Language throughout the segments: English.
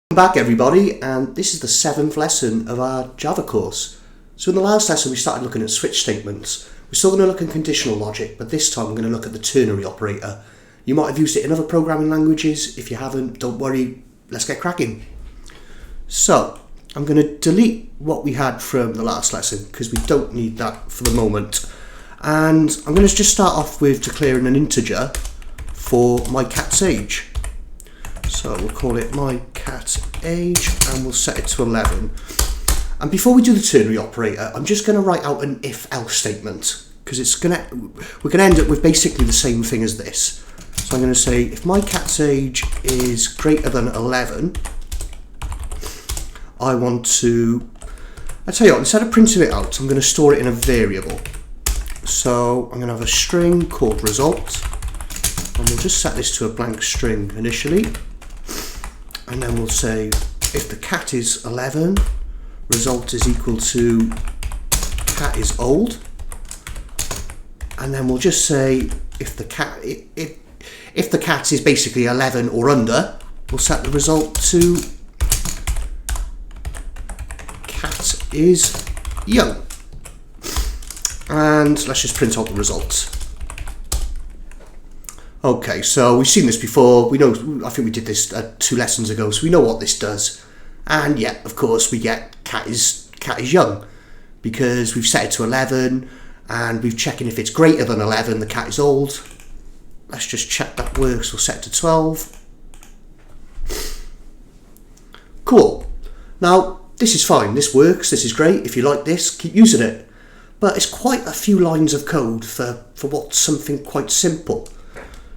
Welcome back everybody, and this is the 7th lesson of our Java course. So in the last lesson we started looking at switch statements. We're still going to look at conditional logic, but this time we're going to look at the ternary operator. You might have used it in other programming languages. If you haven't, don't worry, let's get cracking. So I'm going to delete what we had from the last lesson because we don't need that for the moment. And I'm going to just start off with declaring an integer for my cat's age. So we'll call it my cat age and we'll set it to 11. And before we do the ternary operator, I'm just going to write out an if-else statement because we're going to end up with basically the same thing as this. So I'm going to say if my cat's age is greater than 11, I tell you what, instead of printing it out, I'm going to store it in a variable. So I'm going to have a string called result, and we'll just set this to a blank string initially. And then we'll say if the cat is 11, result is equal to cat is old. And then we'll just say if the cat is basically 11 or under, we'll set the result to cat is young. And let's just print out the results. Okay, so we've seen this before. We know, I think we did this 2 lessons ago, so we know what this does. And yeah, of course, we get cat is young because we've set it to 11 and we're checking if it's greater than 11, the cat is old. Let's just check that works. We'll set it to 12. Cool. Now, this is fine. This works. This is great. If you like this, keep using it. But it's quite a few lines of code for what's something quite simple.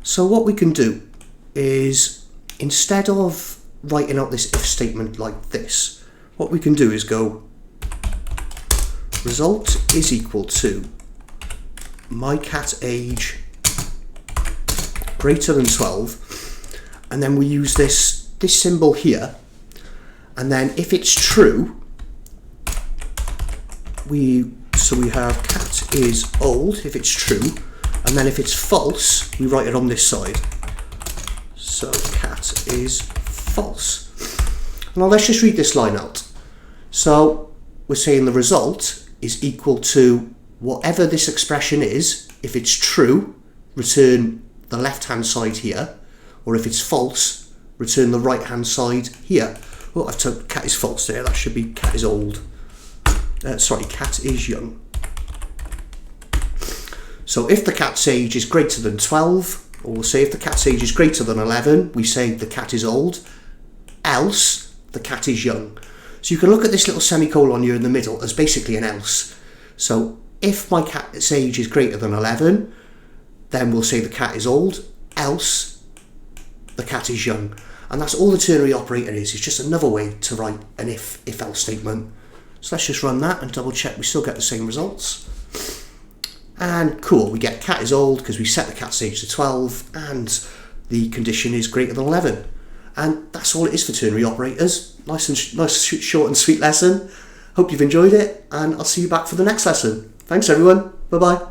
So what we can do is, instead of writing out this if statement like this, what we can do is go result is equal to my cat age greater than 12, and then we use this symbol here, and then if it's true, we have cat is old if it's true. And then if it's false, we write it on this side. So cat is false. Now let's just read this line out. So we're saying the result is equal to whatever this expression is. If it's true, return the left-hand side here. Or if it's false, return the right-hand side here. Oh, I've told cat is false there. That should be cat is old. Cat is young. So if the cat's age is greater than 12, or we'll say if the cat's age is greater than 11, we say the cat is old, else the cat is young. So you can look at this little semicolon here in the middle as basically an else. So if my cat's age is greater than 11, then we'll say the cat is old, else the cat is young. And that's all the ternary operator is. It's just another way to write an if-else statement. So let's just run that and double check we still get the same results. And cool, we get cat is old because we set the cat's age to 12 and the condition is greater than 11. And that's all it is for ternary operators. Nice, short and sweet lesson. Hope you've enjoyed it, and I'll see you back for the next lesson. Thanks everyone. Bye-bye.